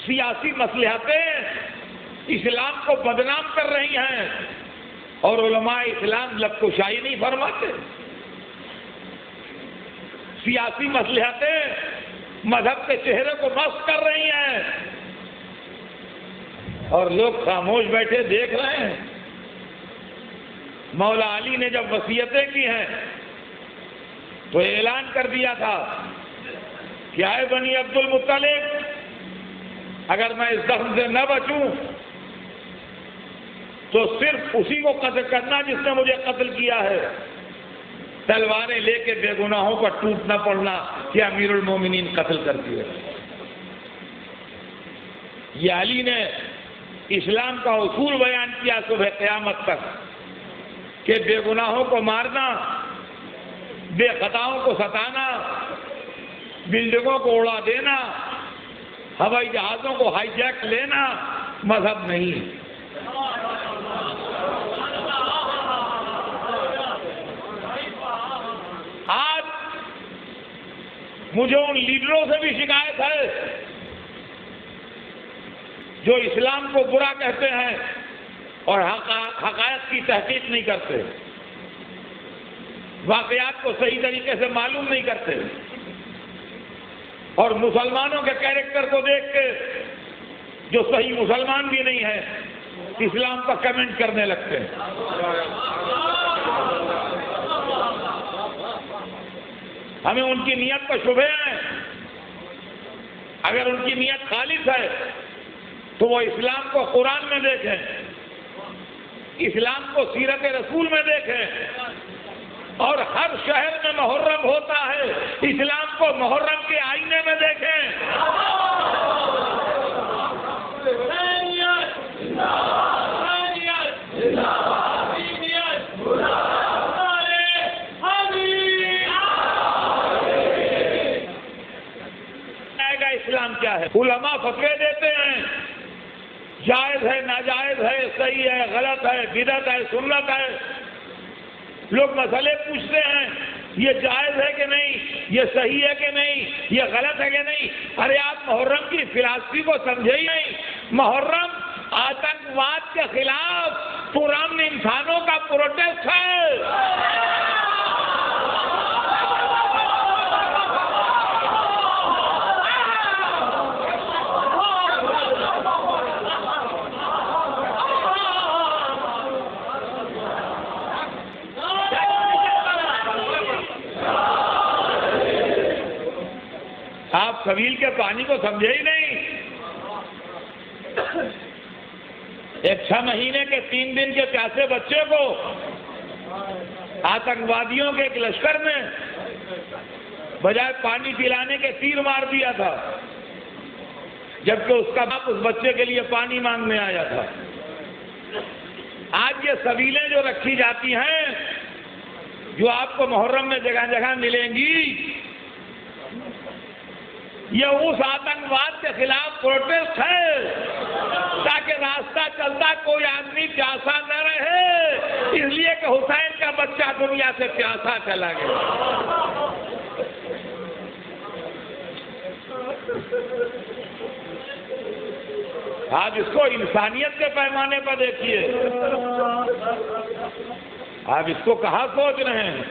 Speaker 1: سیاسی مصلحتیں اسلام کو بدنام کر رہی ہیں اور علماء اسلام لب کشائی نہیں فرماتے. سیاسی مصلحتیں مذہب کے چہرے کو مست کر رہی ہیں اور لوگ خاموش بیٹھے دیکھ رہے ہیں. مولا علی نے جب وصیتیں کی ہیں تو اعلان کر دیا تھا کہ اے بنی عبد المطلب، اگر میں اس زخم سے نہ بچوں تو صرف اسی کو قتل کرنا جس نے مجھے قتل کیا ہے. تلواریں لے کے بے گناہوں پر ٹوٹ نہ پڑنا کہ امیر المومنین قتل کر دیے. یہ علی نے اسلام کا اصول بیان کیا صبح قیامت تک کہ بے گناہوں کو مارنا، بے خطاؤں کو ستانا، بلڈنگوں کو اڑا دینا، ہوائی جہازوں کو ہائی جیک لینا مذہب نہیں. آج مجھے ان لیڈروں سے بھی شکایت ہے جو اسلام کو برا کہتے ہیں اور حقائق کی تحقیق نہیں کرتے، واقعات کو صحیح طریقے سے معلوم نہیں کرتے اور مسلمانوں کے کیریکٹر کو دیکھ کے جو صحیح مسلمان بھی نہیں ہے اسلام پر کمنٹ کرنے لگتے ہیں. ہمیں ان کی نیت پر شبہ ہیں. اگر ان کی نیت خالص ہے تو وہ اسلام کو قرآن میں دیکھیں، اسلام کو سیرت رسول میں دیکھیں اور ہر شہر میں محرم ہوتا ہے اسلام کو محرم کے آئینے میں دیکھیں. اسلام کیا ہے؟ علماء فتوے دیتے ہیں، جائز ہے، ناجائز ہے، صحیح ہے، غلط ہے، بدعت ہے، سنت ہے. لوگ مسئلے پوچھتے ہیں یہ جائز ہے کہ نہیں، یہ صحیح ہے کہ نہیں، یہ غلط ہے کہ نہیں. ارے آپ محرم کی فلسفی کو سمجھے ہی نہیں. محرم آتنکواد کے خلاف پرامن انسانوں کا پروٹیسٹ ہے. آپ سبیل کے پانی کو سمجھے ہی نہیں. ایک 6 مہینے کے 3 دن کے پیاسے بچے کو آتنکوادیوں کے ایک لشکر نے بجائے پانی پلانے کے تیر مار دیا تھا، جبکہ اس کا باپ اس بچے کے لیے پانی مانگنے آیا تھا. آج یہ سبیلیں جو رکھی جاتی ہیں، جو آپ کو محرم میں جگہ جگہ ملیں گی، یہ اس آتنکواد کے خلاف پروٹیسٹ ہے تاکہ راستہ چلتا کوئی آدمی پیاسا نہ رہے، اس لیے کہ حسین کا بچہ دنیا سے پیاسا چلا گیا. آپ اس کو انسانیت کے پیمانے پر دیکھیے، آپ اس کو کہاں سوچ رہے ہیں؟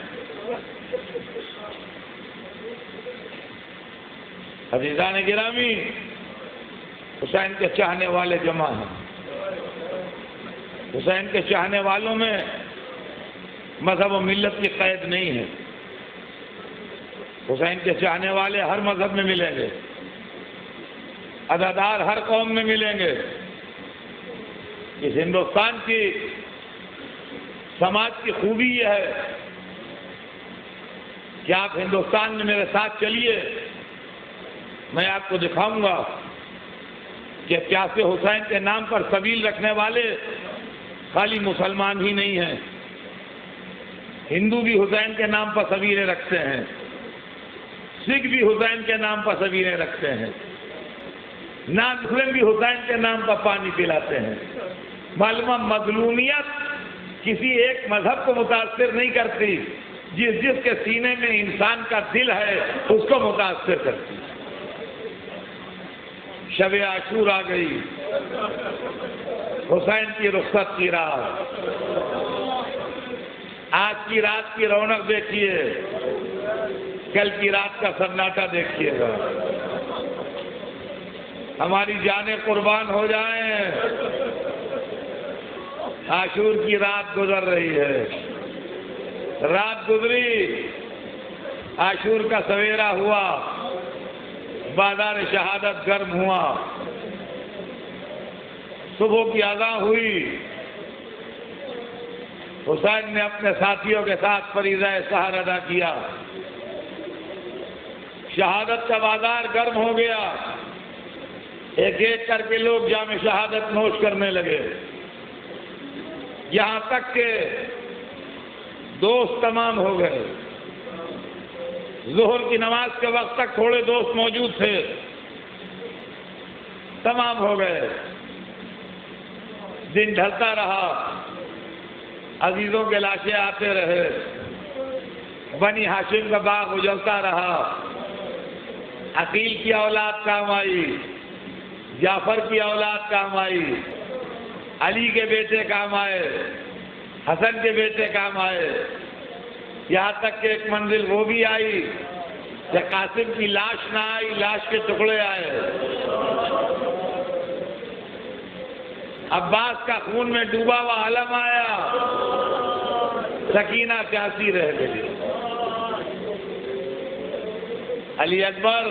Speaker 1: عزیزان گرامی، حسین کے چاہنے والے جمع ہیں. حسین کے چاہنے والوں میں مذہب و ملت کی قید نہیں ہے. حسین کے چاہنے والے ہر مذہب میں ملیں گے، عزادار ہر قوم میں ملیں گے. اس ہندوستان کی سماج کی خوبی یہ ہے کہ آپ ہندوستان میں میرے ساتھ چلیے، میں آپ کو دکھاؤں گا کہ پیاسے حسین کے نام پر سبیل رکھنے والے خالی مسلمان ہی نہیں ہیں، ہندو بھی حسین کے نام پر سبیلیں رکھتے ہیں، سکھ بھی حسین کے نام پر سبیلیں رکھتے ہیں، نان مسلم بھی حسین کے نام پر پانی پلاتے ہیں. معلوم مظلومیت کسی ایک مذہب کو متاثر نہیں کرتی، جس کے سینے میں انسان کا دل ہے اس کو متاثر کرتی ہے۔ شب عاشور آ گئی، حسین کی رخصت کی رات، آج کی رات کی رونق دیکھیے، کل کی رات کا سناٹا دیکھیے گا۔ ہماری جانیں قربان ہو جائیں، عاشور کی رات گزر رہی ہے، رات گزری، عاشور کا سویرا ہوا، بازار شہادت گرم ہوا، صبح کی اذان ہوئی، حسین نے اپنے ساتھیوں کے ساتھ فریضہ سحر ادا کیا، شہادت کا بازار گرم ہو گیا، ایک ایک کر کے لوگ جام شہادت نوش کرنے لگے، یہاں تک کہ دوست تمام ہو گئے۔ ظہر کی نماز کے وقت تک تھوڑے دوست موجود تھے، تمام ہو گئے۔ دن ڈھلتا رہا، عزیزوں کے لاشیں آتے رہے، بنی ہاشم کا باغ اجلتا رہا، عقیل کی اولاد کام آئی، جعفر کی اولاد کام آئی، علی کے بیٹے کام آئے، حسن کے بیٹے کام آئے، یہاں تک کہ ایک منزل وہ بھی آئی کہ قاسم کی لاش نہ آئی، لاش کے ٹکڑے آئے، عباس کا خون میں ڈوبا ہوا علم آیا، سکینہ پیاسی رہ گئی، علی اکبر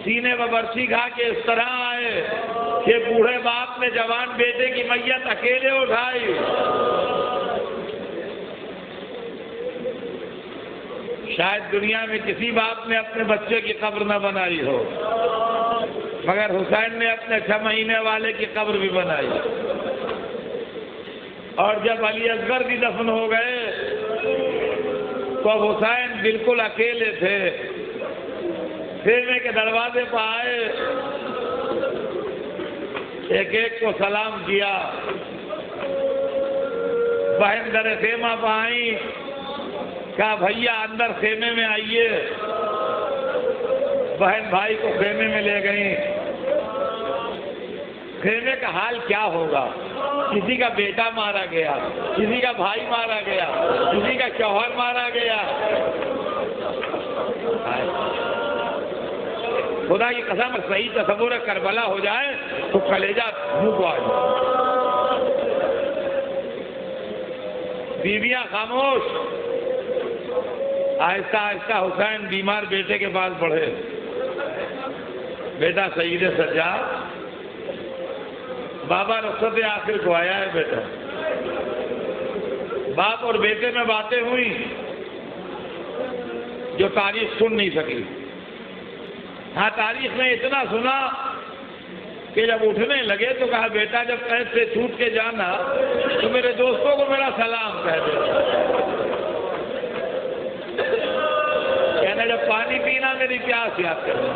Speaker 1: سینے میں برسی کھا کے اس طرح آئے کہ بوڑھے باپ نے جوان بیٹے کی میت اکیلے اٹھائی۔ شاید دنیا میں کسی باپ نے اپنے بچے کی قبر نہ بنائی ہو، مگر حسین نے اپنے 6 مہینے والے کی قبر بھی بنائی۔ اور جب علی اصغر بھی دفن ہو گئے تو حسین بالکل اکیلے تھے، خیمے کے دروازے پر آئے، ایک ایک کو سلام کیا، بہن در خیمہ پہ آئیں، کہا بھیا اندر خیمے میں آئیے، بہن بھائی کو خیمے میں لے گئیں۔ خیمے کا حال کیا ہوگا؟ کسی کا بیٹا مارا گیا، کسی کا بھائی مارا گیا، کسی کا شوہر مارا گیا۔ خدا کی قسم صحیح تصور کربلا ہو جائے تو کلیجہ منہ کو آ جائے۔ بیویاں خاموش، آہستہ آہستہ حسین بیمار بیٹے کے پاس بڑھے، بیٹا سید سجاد، بابا رخصت آخر کو آیا ہے بیٹا۔ باپ اور بیٹے میں باتیں ہوئی جو تاریخ سن نہیں سکی۔ ہاں تاریخ نے اتنا سنا کہ جب اٹھنے لگے تو کہا بیٹا جب قید سے چھوٹ کے جانا تو میرے دوستوں کو میرا سلام کہہ دے، کہنا جب پانی پینا میری پیاس یاد کرنا۔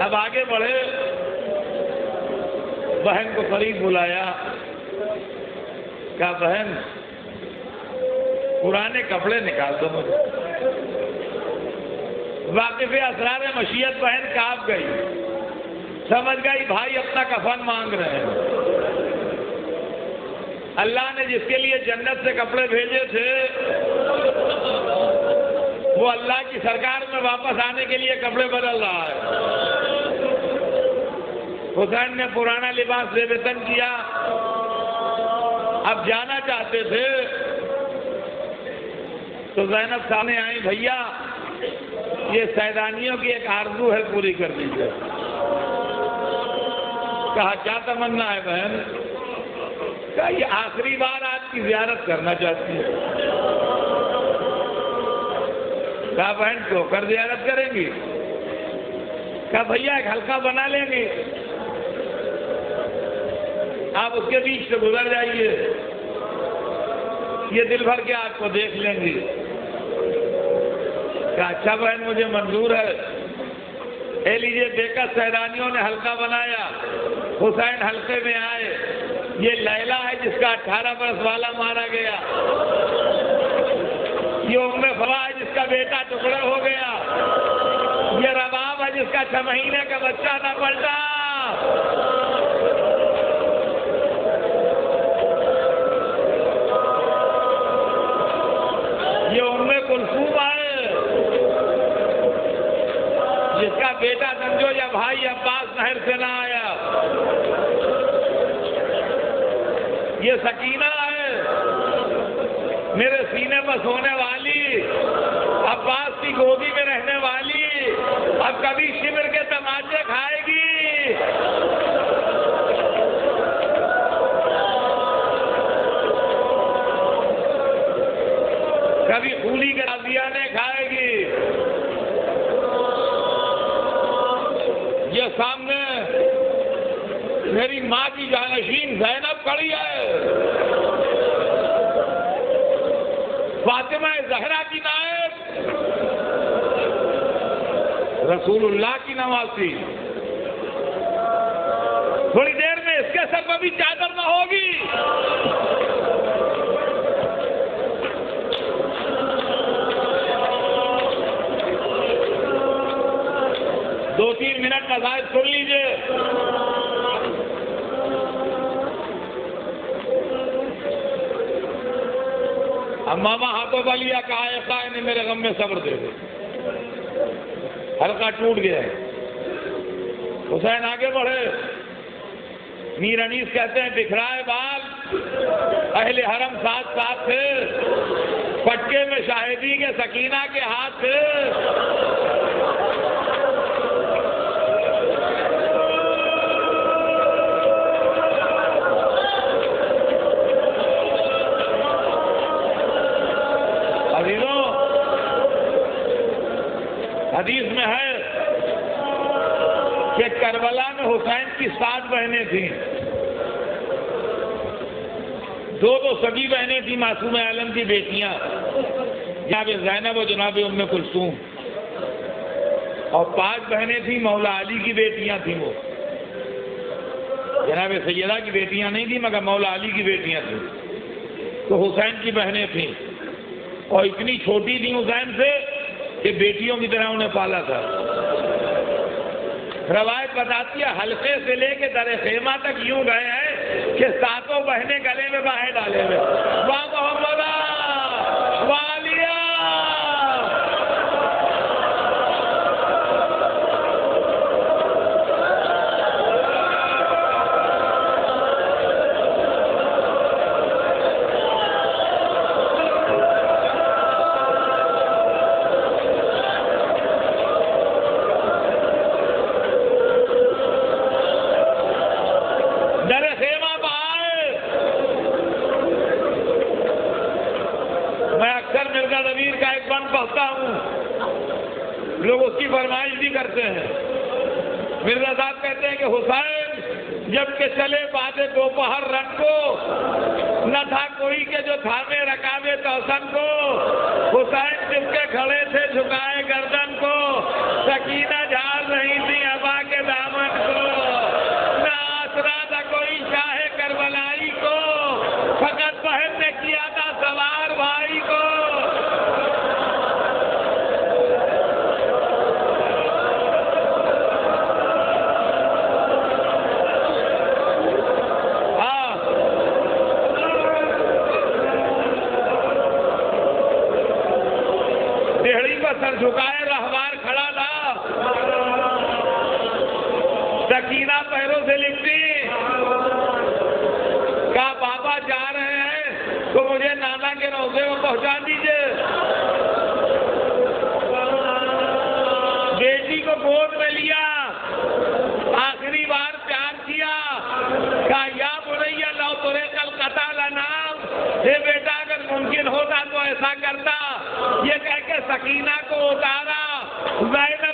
Speaker 1: اب آگے بڑھے، بہن کو قریب بلایا، کہا بہن پرانے کپڑے نکال دو مجھے۔ واقف اسرار مشیت بہن کانپ گئی، سمجھ گئی بھائی اپنا کفن مانگ رہے ہیں۔ اللہ نے جس کے لیے جنت سے کپڑے بھیجے تھے وہ اللہ کی سرکار میں واپس آنے کے لیے کپڑے بدل رہا ہے۔ حسین نے پرانا لباس بے وطن کیا، اب جانا چاہتے تھے تو زینب سامنے آئی، بھیا یہ سیدانیوں کی ایک آرزو ہے، پوری کر دیجیے۔ کہا کیا تمنا ہے بہن؟ کہا یہ آخری بار آپ کی زیارت کرنا چاہتی ہے۔ کہا بہن تو کر زیارت کریں گی؟ کہا بھیا ایک حلقہ بنا لیں گے، آپ اس کے بیچ سے گزر جائیے، یہ دل بھر کے آپ کو دیکھ لیں گی۔ کہا اچھا بہن مجھے منظور ہے۔ اے لیجیے، بے کس سیدانیوں نے حلقہ بنایا، حسین حلقے میں آئے، یہ لیلا ہے جس کا 18 برس والا مارا گیا، یہ ام فوا ہے جس کا بیٹا ٹکڑے ہو گیا، یہ رباب ہے جس کا 6 مہینے کا بچہ نہ پلٹا، یہ ام کلثوم ہے جس کا بیٹا سمجھو یا بھائی عباس نہر سے نہ آیا، یہ سکینہ ہے میرے سینے پر سونے والی، عباس کی گودی میں رہنے والی، اب کبھی شمر کے تماچے کھائے گی، کبھی خولی کے رضیانے کھائے گی۔ یہ سامنے میری ماں کی جانشین زینب کھڑی ہے، فاطمہ زہرا کی نائب، رسول اللہ کی نواسی، تھوڑی دیر میں اس کے سر پر بھی چادر نہ ہوگی۔ دو تین منٹ کا ظاہر سن لیجیے۔ اب ماما ہاتھوں کا لیا، کہا ایسا ہے نہیں، میرے غم میں صبر دے دے، ہلکا ٹوٹ گیا۔ حسین آگے بڑھے، میر انیس کہتے ہیں بکھرائے بال اہل حرم ساتھ ساتھ تھے، پٹکے میں شاہدی کے سکینہ کے ہاتھ تھے، حدیث میں ہے کہ کربلا میں حسین کی 7 بہنیں تھیں، 2 سگی بہنیں تھیں معصوم عالم کی بیٹیاں، جناب زینب و جناب ام کلثوم، اور 5 بہنیں تھیں مولا علی کی بیٹیاں تھیں، وہ جناب سیدہ کی بیٹیاں نہیں تھیں مگر مولا علی کی بیٹیاں تھیں، تو حسین کی بہنیں تھیں، اور اتنی چھوٹی تھیں حسین سے کہ بیٹیوں کی طرح انہیں پالا تھا۔ روایت بتاتی ہے حلقے سے لے کے در خیمہ تک یوں گئے ہیں کہ 7 بہنیں گلے میں باہیں ڈالے ہوئے، واہ محمد واہ علیہ۔ لوگ اس کی فرمائش بھی کرتے ہیں، مرزا صاحب کہتے ہیں کہ حسین جب کہ چلے بعد دوپہر رنگ کو، نہ تھا کوئی کہ جو تھامے رکابے توسن کو، حسین جب کے کھڑے تھے جھکائے گردن کو، سکینہ جھاڑ رہی تھی ابا کے دامن کو، نہ آسرا تھا کوئی شاہ کربلائی کو، فقط بہن نے کیا تھا سوار بھائی کو۔ سر جھکائے رہوار کھڑا تھا، سکینہ پیروں سے لکھتی، کہا بابا جا رہے ہیں تو مجھے نانا کے روضے میں پہنچا دیجئے۔ بیٹی کو گود میں لیا، آخری بار پیار کیا، کہا یا بنیا لو ترے کل قتال نام، اے بیٹا اگر ممکن ہوتا تو ایسا کرتا۔ یہ کہہ کے سکینہ کو اتارا، زینب